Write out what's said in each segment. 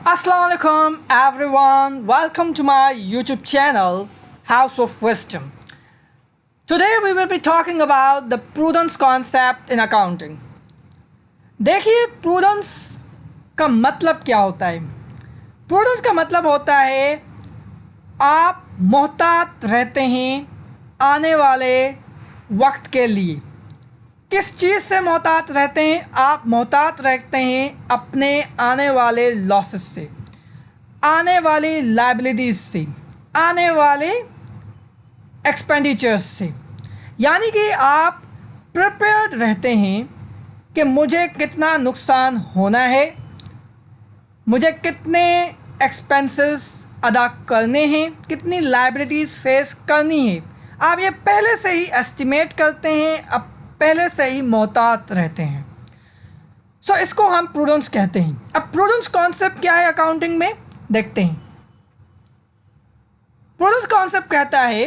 Assalamualaikum everyone, welcome to my YouTube channel House of Wisdom. Today we will be talking about the prudence concept in accounting. देखिए prudence का मतलब क्या होता है। prudence का मतलब होता है आप मोहतात रहते हैं आने वाले वक्त के लिए। किस चीज़ से मोहतात रहते हैं? आप मोहतात रहते हैं अपने आने वाले लॉसेस से, आने वाली लाइबिलिटीज़ से, आने वाले एक्सपेंडिचर्स से। यानी कि आप प्रिपेयर्ड रहते हैं कि मुझे कितना नुकसान होना है, मुझे कितने एक्सपेंसेस अदा करने हैं, कितनी लाइबिलिटीज़ फेस करनी है। आप ये पहले से ही एस्टिमेट करते हैं, अब पहले से ही मोहतात रहते हैं। सो इसको हम प्रूडेंस कहते हैं। अब प्रूडेंस कॉन्सेप्ट क्या है अकाउंटिंग में, देखते हैं। प्रूडेंस कॉन्सेप्ट कहता है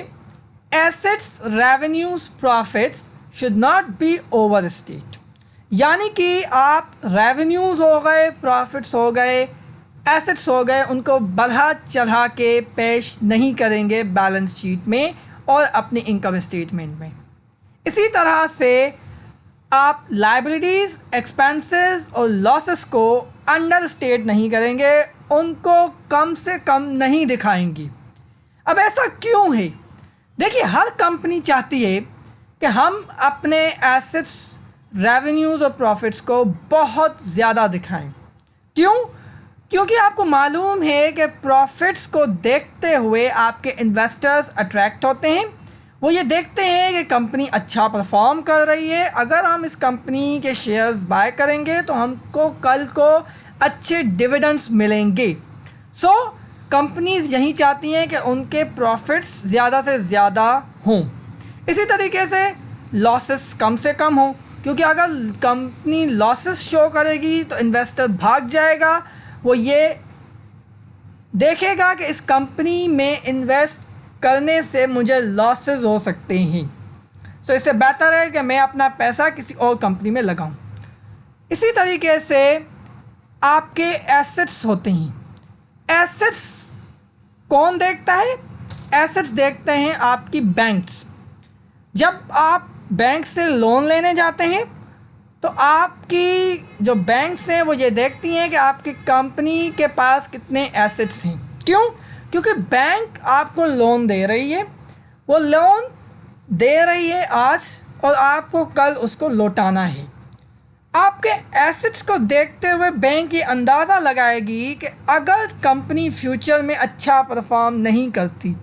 assets, revenues, profits should not be overstate. यानी कि आप रेवेन्यूज हो गए, प्रॉफिट्स हो गए, एसेट्स हो गए, उनको बढ़ा चढ़ा के पेश नहीं करेंगे बैलेंस शीट में और अपनी इनकम स्टेटमेंट में। इसी तरह से आप लाइबिलिटीज़, एक्सपेंसेस और लॉसेस को अंडर स्टेट नहीं करेंगे, उनको कम से कम नहीं दिखाएंगी। अब ऐसा क्यों है? देखिए, हर कंपनी चाहती है कि हम अपने एसेट्स, रेवेन्यूज़ और प्रॉफिट्स को बहुत ज़्यादा दिखाएं। क्यों? क्योंकि आपको मालूम है कि प्रॉफिट्स को देखते हुए आपके इन्वेस्टर्स अट्रैक्ट होते हैं। वो ये देखते हैं कि कंपनी अच्छा परफॉर्म कर रही है, अगर हम इस कंपनी के शेयर्स बाय करेंगे तो हमको कल को अच्छे डिविडेंड्स मिलेंगे। सो कंपनीज यही चाहती हैं कि उनके प्रॉफिट्स ज़्यादा से ज़्यादा हों। इसी तरीके से लॉसेस कम से कम हों, क्योंकि अगर कंपनी लॉसेस शो करेगी तो इन्वेस्टर भाग जाएगा। वो ये देखेगा कि इस कंपनी में इन्वेस्ट करने से मुझे लॉसेस हो सकते हैं, सो इससे बेहतर है कि मैं अपना पैसा किसी और कंपनी में लगाऊं। इसी तरीके से आपके एसेट्स होते हैं। एसेट्स कौन देखता है? एसेट्स देखते हैं आपकी बैंक्स। जब आप बैंक से लोन लेने जाते हैं तो आपकी जो बैंक्स हैं वो ये देखती हैं कि आपकी कंपनी के पास कितने एसेट्स हैं। क्यों? क्योंकि बैंक आपको लोन दे रही है, वो लोन दे रही है आज और आपको कल उसको लौटाना है। आपके एसेट्स को देखते हुए बैंक ये अंदाज़ा लगाएगी कि अगर कंपनी फ्यूचर में अच्छा परफॉर्म नहीं करती,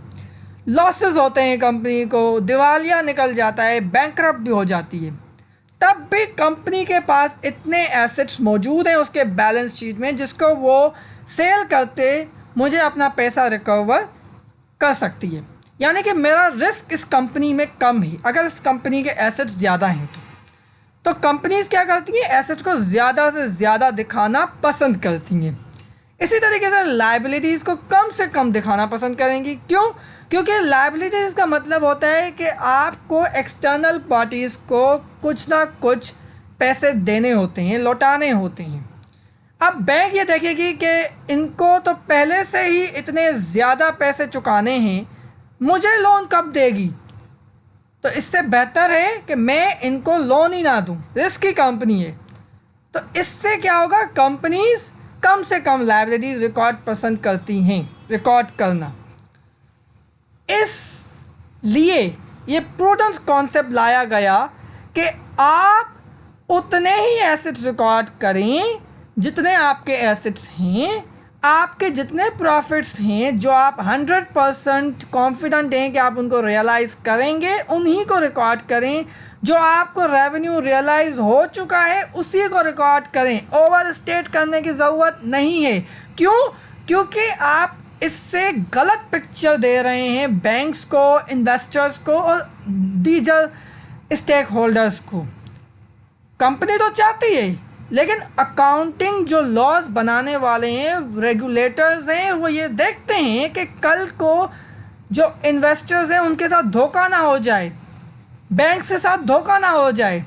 लॉसेस होते हैं, कंपनी को दिवालिया निकल जाता है, बैंकरप्ट भी हो जाती है, तब भी कंपनी के पास इतने एसेट्स मौजूद हैं उसके बैलेंस शीट में जिसको वो सेल करते मुझे अपना पैसा रिकवर कर सकती है। यानी कि मेरा रिस्क इस कंपनी में कम है अगर इस कंपनी के एसेट्स ज़्यादा हैं तो कंपनीज क्या करती हैं? एसेट्स को ज़्यादा से ज़्यादा दिखाना पसंद करती हैं। इसी तरीके से लाइबिलिटीज़ को कम से कम दिखाना पसंद करेंगी। क्यों? क्योंकि लाइबिलिटीज़ का मतलब होता है कि आपको एक्सटर्नल पार्टीज़ को कुछ ना कुछ पैसे देने होते हैं, लौटाने होते हैं। अब बैंक ये देखेगी कि इनको तो पहले से ही इतने ज़्यादा पैसे चुकाने हैं, मुझे लोन कब देगी? तो इससे बेहतर है कि मैं इनको लोन ही ना दूं, रिस्की कंपनी है। तो इससे क्या होगा? कंपनीज कम से कम लाइबिलिटीज़ रिकॉर्ड पसंद करती हैं, रिकॉर्ड करना। इसलिए ये प्रूडेंस कॉन्सेप्ट लाया गया कि आप उतने ही एसेट्स रिकॉर्ड करें जितने आपके एसेट्स हैं, आपके जितने प्रॉफिट्स हैं जो आप 100% कॉन्फिडेंट हैं कि आप उनको रियलाइज़ करेंगे, उन्हीं को रिकॉर्ड करें। जो आपको रेवेन्यू रियलाइज़ हो चुका है उसी को रिकॉर्ड करें, ओवर स्टेट करने की ज़रूरत नहीं है। क्यों? क्योंकि आप इससे गलत पिक्चर दे रहे हैं बैंक्स को, इन्वेस्टर्स को और दीजर स्टेक होल्डर्स को। कंपनी तो चाहती है, लेकिन अकाउंटिंग जो लॉज बनाने वाले हैं, रेगुलेटर्स हैं, वो ये देखते हैं कि कल को जो इन्वेस्टर्स हैं उनके साथ धोखा ना हो जाए, बैंक के साथ धोखा ना हो जाए।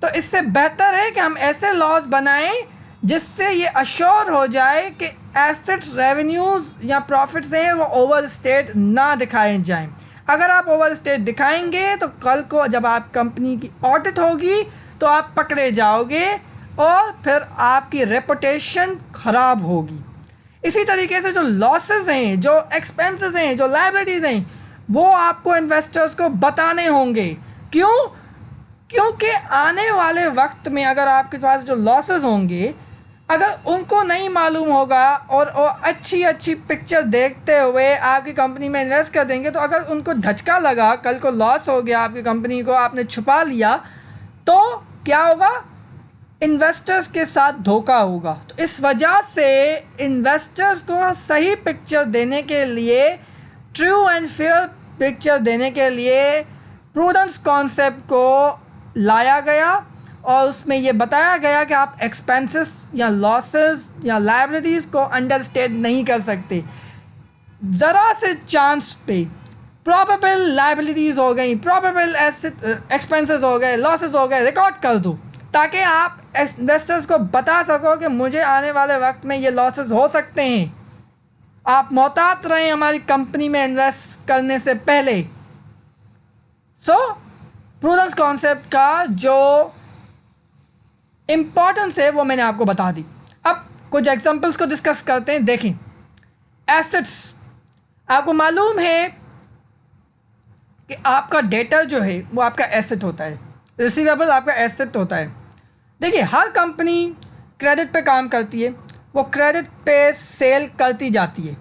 तो इससे बेहतर है कि हम ऐसे लॉज बनाएं जिससे ये अश्योर हो जाए कि एसेट्स रेवेन्यूज़ या प्रॉफिट्स हैं वो ओवर स्टेट ना दिखाए जाएं। अगर आप ओवर स्टेट दिखाएंगे तो कल को जब आप कंपनी की ऑडिट होगी तो आप पकड़े जाओगे और फिर आपकी रेपुटेशन ख़राब होगी। इसी तरीके से जो लॉसेस हैं, जो एक्सपेंसेस हैं, जो लायबिलिटीज़ हैं, वो आपको इन्वेस्टर्स को बताने होंगे। क्यों? क्योंकि आने वाले वक्त में अगर आपके पास जो लॉसेस होंगे, अगर उनको नहीं मालूम होगा और वो अच्छी अच्छी पिक्चर देखते हुए आपकी कंपनी में इन्वेस्ट कर देंगे, तो अगर उनको धचका लगा, कल को लॉस हो गया आपकी कंपनी को, आपने छुपा लिया, तो क्या होगा? इन्वेस्टर्स के साथ धोखा होगा। तो इस वजह से इन्वेस्टर्स को सही पिक्चर देने के लिए, ट्रू एंड फेयर पिक्चर देने के लिए प्रूडेंस कॉन्सेप्ट को लाया गया और उसमें ये बताया गया कि आप एक्सपेंसेस या लॉसेस या लायबिलिटीज़ को अंडरस्टेट नहीं कर सकते। ज़रा से चांस पे प्रॉबेबल लायबिलिटीज़ हो गई, प्रॉबेबल एसेट एक्सपेंसेस हो गए, लॉसेस हो गए, रिकॉर्ड कर दो ताकि आप इन्वेस्टर्स को बता सको कि मुझे आने वाले वक्त में ये लॉसेस हो सकते हैं। आप मोहतात रहें हमारी कंपनी में इन्वेस्ट करने से पहले। सो प्रूडेंस कॉन्सेप्ट का जो इम्पॉर्टेंस है वो मैंने आपको बता दी। अब कुछ एग्जांपल्स को डिस्कस करते हैं। देखें, एसेट्स, आपको मालूम है कि आपका डेटा जो है वो आपका एसेट होता है, रिसीवेबल आपका एसेट होता है। देखिए, हर कंपनी क्रेडिट पे काम करती है, वो क्रेडिट पे सेल करती जाती है,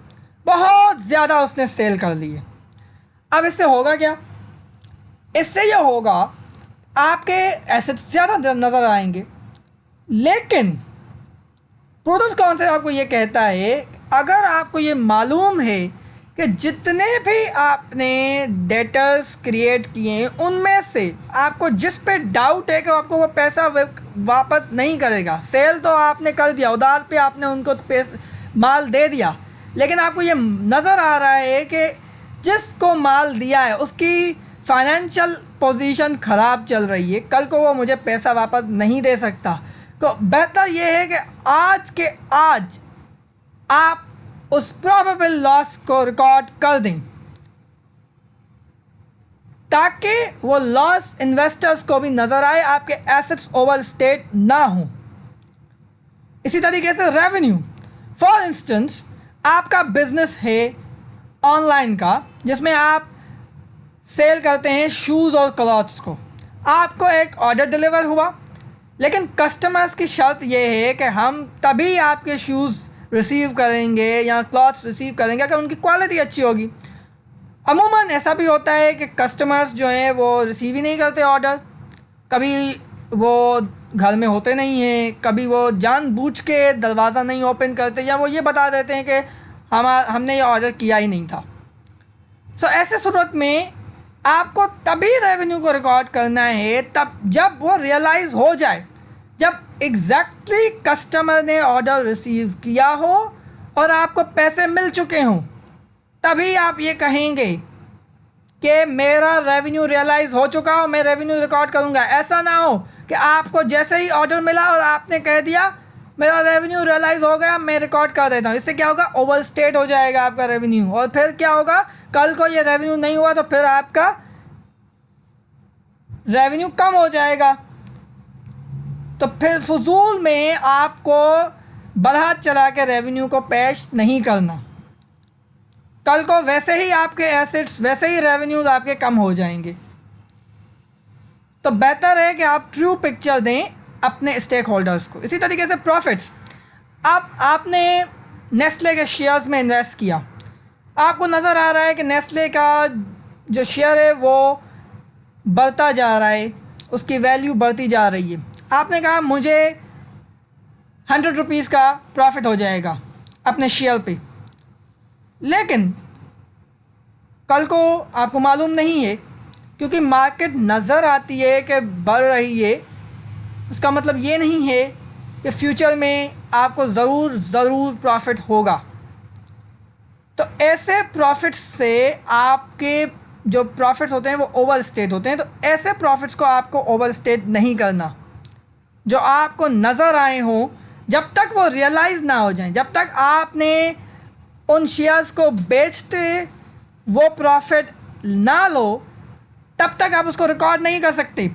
बहुत ज़्यादा उसने सेल कर ली है। अब इससे होगा क्या? इससे ये होगा आपके एसेट्स ज़्यादा नज़र आएंगे, लेकिन प्रूडेंस कॉन्सेप्ट आपको ये कहता है अगर आपको ये मालूम है कि जितने भी आपने डेटर्स क्रिएट किए हैं उनमें से आपको जिस पे डाउट है कि आपको वो पैसा वापस नहीं करेगा, सेल तो आपने कर दिया, उधार पे आपने उनको माल दे दिया, लेकिन आपको ये नज़र आ रहा है कि जिसको माल दिया है उसकी फाइनेंशियल पोजीशन ख़राब चल रही है, कल को वो मुझे पैसा वापस नहीं दे सकता। तो बेहतर ये है कि आज के आज आप उस प्रोबेबल लॉस को रिकॉर्ड कर दें ताकि वो लॉस इन्वेस्टर्स को भी नज़र आए, आपके एसेट्स ओवर स्टेट ना हो। इसी तरीके से रेवेन्यू, फॉर इंस्टेंस आपका बिजनेस है ऑनलाइन का जिसमें आप सेल करते हैं शूज़ और क्लॉथ्स को। आपको एक ऑर्डर डिलीवर हुआ, लेकिन कस्टमर्स की शर्त ये है कि हम तभी आपके शूज़ रिसीव करेंगे या क्लॉथ्स रिसीव करेंगे अगर उनकी क्वालिटी अच्छी होगी। अमूमन ऐसा भी होता है कि कस्टमर्स जो हैं वो रिसीव ही नहीं करते ऑर्डर, कभी वो घर में होते नहीं हैं, कभी वो जानबूझ के दरवाज़ा नहीं ओपन करते, या वो ये बता देते हैं कि हमने ये ऑर्डर किया ही नहीं था। सो ऐसे सूरत में आपको तभी रेवेन्यू को रिकॉर्ड करना है तब जब वो रियलाइज़ हो जाए, जब एग्जैक्टली कस्टमर ने ऑर्डर रिसीव किया हो और आपको पैसे मिल चुके हों, तभी आप ये कहेंगे कि मेरा रेवेन्यू रियलाइज़ हो चुका हो, मैं रेवेन्यू रिकॉर्ड करूँगा। ऐसा ना हो कि आपको जैसे ही ऑर्डर मिला और आपने कह दिया मेरा रेवेन्यू रियलाइज़ हो गया, मैं रिकॉर्ड कर देता हूँ। इससे क्या होगा? ओवर स्टेट हो जाएगा आपका रेवेन्यू, और फिर क्या होगा? कल को ये रेवेन्यू नहीं हुआ तो फिर आपका रेवेन्यू कम हो जाएगा। तो फिर फजूल में आपको बढ़ा चला के रेवेन्यू को पेश नहीं करना। कल को वैसे ही आपके एसेट्स, वैसे ही रेवेन्यूज आपके कम हो जाएंगे। तो बेहतर है कि आप ट्रू पिक्चर दें अपने स्टेक होल्डर्स को। इसी तरीके से प्रॉफिट्स, आपने नेस्ले के शेयर्स में इन्वेस्ट किया, आपको नज़र आ रहा है कि नेस्ले का जो शेयर है वो बढ़ता जा रहा है, उसकी वैल्यू बढ़ती जा रही है। आपने कहा मुझे 100 रुपीज़ का प्रॉफिट हो जाएगा अपने शेयर पे, लेकिन कल को आपको मालूम नहीं है, क्योंकि मार्केट नज़र आती है कि बढ़ रही है, उसका मतलब ये नहीं है कि फ्यूचर में आपको ज़रूर प्रॉफिट होगा। तो ऐसे प्रॉफिट्स से आपके जो प्रॉफिट्स होते हैं वो ओवर स्टेट होते हैं। तो ऐसे प्रॉफिट्स को आपको ओवर स्टेट नहीं करना। जो आपको नज़र आए हों जब तक वो रियलाइज़ ना हो जाएं, जब तक आपने उन शेयर्स को बेचते वो प्रॉफिट ना लो, तब तक आप उसको रिकॉर्ड नहीं कर सकते।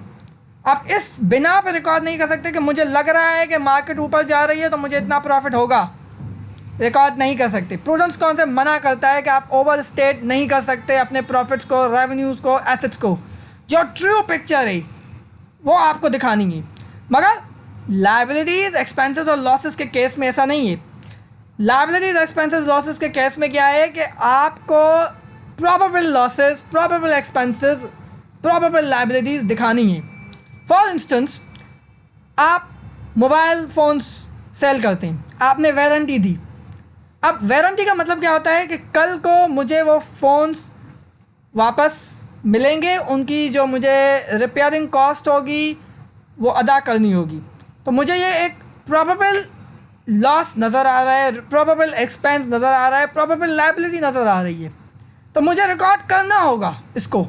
आप इस बिना पे रिकॉर्ड नहीं कर सकते कि मुझे लग रहा है कि मार्केट ऊपर जा रही है तो मुझे इतना प्रॉफिट होगा, रिकॉर्ड नहीं कर सकते। प्रूडेंस कॉन्सेप्ट मना करता है कि आप ओवर स्टेट नहीं कर सकते अपने प्रॉफिट्स को, रेवेन्यूज़ को, एसेट्स को। जो ट्रू पिक्चर है वो आपको दिखानी है। मगर लायबिलिटीज़, एक्सपेंसेस और लॉसेस के केस में ऐसा नहीं है। लायबिलिटीज़, एक्सपेंसेस, लॉसेस के केस में क्या है कि आपको probable losses, probable expenses, probable liabilities दिखानी है। फॉर इंस्टेंस, आप मोबाइल फ़ोन्स सेल करते हैं, आपने वारंटी दी। अब वारंटी का मतलब क्या होता है कि कल को मुझे वो फ़ोन्स वापस मिलेंगे, उनकी जो मुझे रिपेयरिंग कॉस्ट होगी वो अदा करनी होगी। तो मुझे ये एक प्रोबेबल लॉस नज़र आ रहा है, प्रोबेबल एक्सपेंस नज़र आ रहा है, प्रोबेबल लायबिलिटी नज़र आ रही है। तो मुझे रिकॉर्ड करना होगा इसको,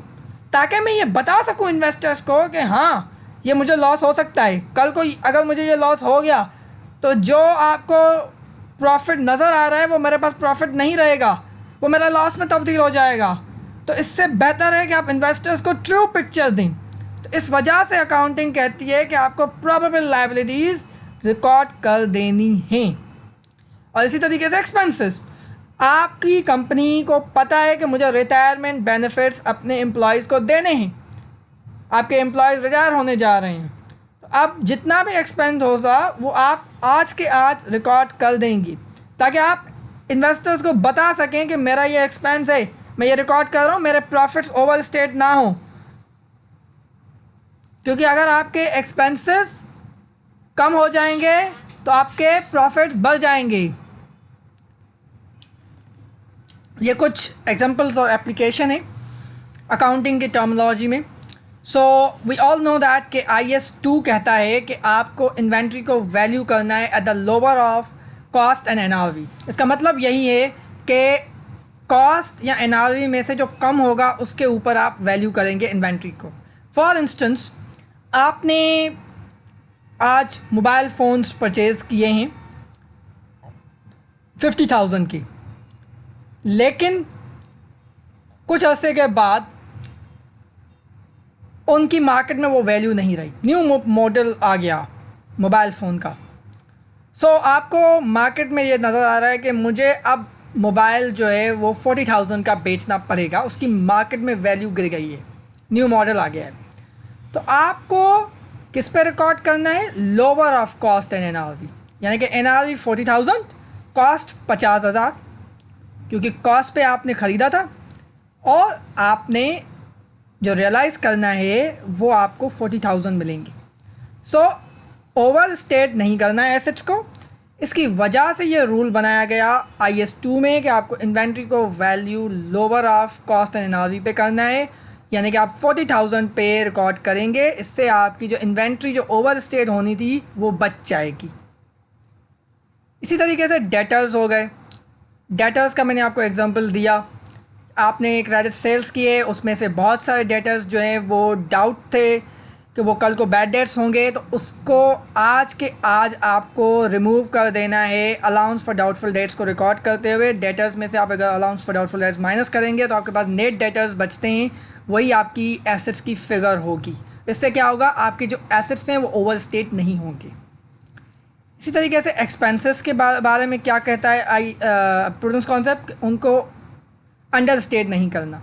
ताकि मैं ये बता सकूं इन्वेस्टर्स को कि हाँ, ये मुझे लॉस हो सकता है। कल को अगर मुझे ये लॉस हो गया तो जो आपको प्रॉफिट नज़र आ रहा है वो मेरे पास प्रॉफिट नहीं रहेगा, वो मेरा लॉस में तब्दील हो जाएगा। तो इससे बेहतर है कि आप इन्वेस्टर्स को ट्रू पिक्चर दें। तो इस वजह से अकाउंटिंग कहती है कि आपको प्रोबेबल लायबिलिटीज़ रिकॉर्ड कर देनी है। और इसी तरीके से एक्सपेंसेस, आपकी कंपनी को पता है कि मुझे रिटायरमेंट बेनिफिट्स अपने एम्प्लॉयज़ को देने हैं, आपके एम्प्लॉयज़ रिटायर होने जा रहे हैं, तो अब जितना भी एक्सपेंस होगा वो आप आज के आज रिकॉर्ड कर देंगी, ताकि आप इन्वेस्टर्स को बता सकें कि मेरा ये एक्सपेंस है, मैं ये रिकॉर्ड कर रहा हूँ, मेरे प्रॉफिट्स ओवर स्टेट ना हो। क्योंकि अगर आपके एक्सपेंसेस कम हो जाएंगे तो आपके प्रॉफिट्स बढ़ जाएंगे। ये कुछ एग्जांपल्स और एप्लीकेशन है अकाउंटिंग की टर्मिनोलॉजी में। So we all know that कि IS2 कहता है कि आपको इन्वेंट्री को वैल्यू करना है at the lower of cost and NRV। इसका मतलब यही है कि कॉस्ट या NRV में से जो कम होगा उसके ऊपर आप वैल्यू करेंगे इन्वेंट्री को। फॉर इंस्टेंस, आपने आज मोबाइल फ़ोन्स परचेज़ किए हैं 50,000 की, लेकिन कुछ अर्से के बाद उनकी मार्केट में वो वैल्यू नहीं रही, न्यू मॉडल आ गया मोबाइल फ़ोन का। सो आपको मार्केट में ये नज़र आ रहा है कि मुझे अब मोबाइल जो है वो 40,000 का बेचना पड़ेगा, उसकी मार्केट में वैल्यू गिर गई है, न्यू मॉडल आ गया है। तो आपको किस पे रिकॉर्ड करना है? Lower of cost and NRV, यानी कि NRV 40,000, कॉस्ट 50,000, क्योंकि कॉस्ट पे आपने ख़रीदा था और आपने जो रियलाइज़ करना है वो आपको 40,000 मिलेंगी। सो ओवर स्टेट नहीं करना है एसेट्स को। इसकी वजह से ये रूल बनाया गया IS2 में कि आपको इन्वेंट्री को value lower of cost and NRV पे करना है, यानी कि आप 40,000 पे रिकॉर्ड करेंगे। इससे आपकी जो इन्वेंट्री जो ओवर स्टेट होनी थी वो बच जाएगी। इसी तरीके से डेटर्स हो गए। डेटर्स का मैंने आपको एग्जांपल दिया। आपने क्रेडिट सेल्स किए, उसमें से बहुत सारे डेटर्स जो हैं वो डाउट थे कि वो कल को बैड डेट्स होंगे, तो उसको आज के आज आपको रिमूव कर देना है अलाउंस फॉर डाउटफुल डेट्स को रिकॉर्ड करते हुए। डेटर्स में से आप अगर allowance for doubtful debts minus करेंगे तो आपके पास नेट डेटर्स बचते हैं, वही आपकी एसेट्स की फिगर होगी। इससे क्या होगा? आपके जो एसेट्स हैं वो ओवर स्टेट नहीं होंगे। इसी तरीके से एक्सपेंसेस के बारे में क्या कहता है प्रूडेंस कॉन्सेप्ट? उनको अंडर स्टेट नहीं करना।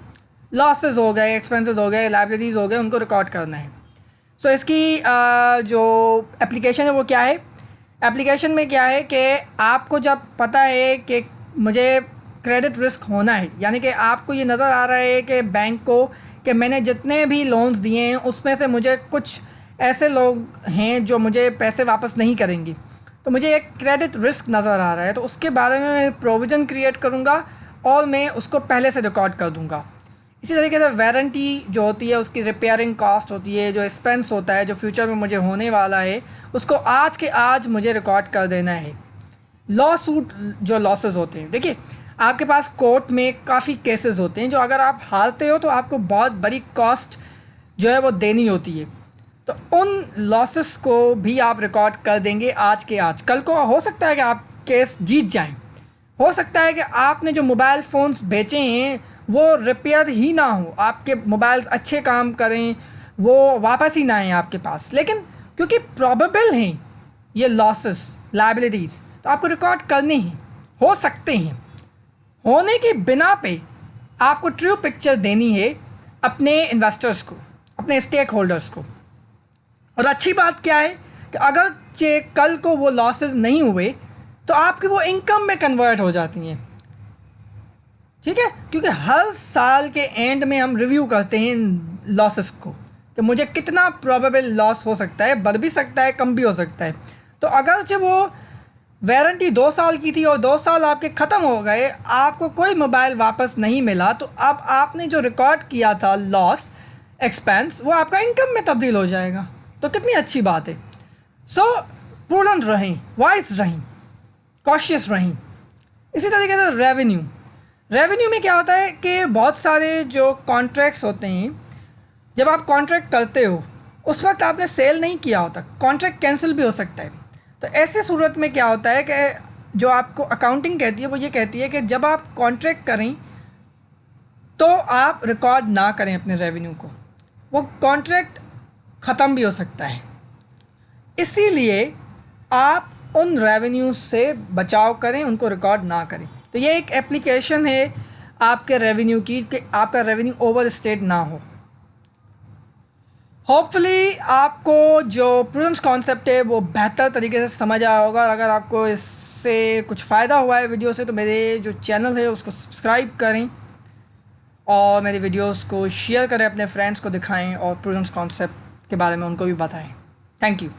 लॉसेस हो गए, एक्सपेंसेस हो गए, लायबिलिटीज़ हो गए, उनको रिकॉर्ड करना है। सो इसकी जो एप्लीकेशन है वो क्या है? एप्लीकेशन में क्या है कि आपको जब पता है कि मुझे क्रेडिट रिस्क होना है, यानी कि आपको ये नज़र आ रहा है कि बैंक को कि मैंने जितने भी लोन्स दिए हैं उसमें से मुझे कुछ ऐसे लोग हैं जो मुझे पैसे वापस नहीं करेंगे, तो मुझे एक क्रेडिट रिस्क नज़र आ रहा है, तो उसके बारे में मैं प्रोविज़न क्रिएट करूँगा और मैं उसको पहले से रिकॉर्ड कर दूँगा। इसी तरीके से वारंटी जो होती है उसकी रिपेयरिंग कॉस्ट होती है, जो एक्सपेंस होता है जो फ्यूचर में मुझे होने वाला है उसको आज के आज मुझे रिकॉर्ड कर देना है। लॉ सूट जो लॉसेस होते हैं, देखिए आपके पास कोर्ट में काफ़ी केसेस होते हैं जो अगर आप हारते हो तो आपको बहुत बड़ी कॉस्ट जो है वो देनी होती है। तो उन लॉसेस को भी आप रिकॉर्ड कर देंगे आज के आज। कल को हो सकता है कि आप केस जीत जाएं, हो सकता है कि आपने जो मोबाइल फ़ोन्स बेचे हैं वो रिपेयर ही ना हो, आपके मोबाइल्स अच्छे काम करें, वो वापस ही ना आए आपके पास। लेकिन क्योंकि प्रोबेबल हैं ये लॉसेस, लायबिलिटीज़, तो आपको रिकॉर्ड करने ही हो सकते हैं। होने के बिना पे आपको ट्रू पिक्चर देनी है अपने इन्वेस्टर्स को, अपने स्टेक होल्डर्स को। और अच्छी बात क्या है कि अगर कल को वो लॉसेस नहीं हुए तो आपकी वो इनकम में कन्वर्ट हो जाती हैं, ठीक है। क्योंकि हर साल के एंड में हम रिव्यू करते हैं लॉसेस को कि मुझे कितना प्रोबेबल लॉस हो सकता है, बढ़ भी सकता है, कम भी हो सकता है। तो अगर वो वारंटी 2 साल की थी और 2 साल आपके ख़त्म हो गए, आपको कोई मोबाइल वापस नहीं मिला, तो अब आपने जो रिकॉर्ड किया था लॉस एक्सपेंस वो आपका इनकम में तब्दील हो जाएगा। तो कितनी अच्छी बात है। सो प्रूडेंट रहें, वाइज रहें, कॉशियस रहें। इसी तरीके से रेवेन्यू में क्या होता है कि बहुत सारे जो कॉन्ट्रैक्ट्स होते हैं, जब आप कॉन्ट्रैक्ट करते हो उस वक्त आपने सेल नहीं किया होता, कॉन्ट्रैक्ट कैंसिल भी हो सकता है। तो ऐसी सूरत में क्या होता है कि जो आपको अकाउंटिंग कहती है वो ये कहती है कि जब आप कॉन्ट्रैक्ट करें तो आप रिकॉर्ड ना करें अपने रेवेन्यू को, वो कॉन्ट्रैक्ट ख़त्म भी हो सकता है। इसीलिए आप उन रेवेन्यू से बचाव करें, उनको रिकॉर्ड ना करें। तो ये एक एप्लीकेशन है आपके रेवेन्यू की कि आपका रेवेन्यू ओवर स्टेट ना हो। होपफुली आपको जो प्रूडेंस कॉन्सेप्ट है वो बेहतर तरीके से समझ आया होगा। और अगर आपको इससे कुछ फ़ायदा हुआ है वीडियो से, तो मेरे जो चैनल है उसको सब्सक्राइब करें और मेरी वीडियोस को शेयर करें, अपने फ्रेंड्स को दिखाएं और प्रूडेंस कॉन्सेप्ट के बारे में उनको भी बताएं। Thank you.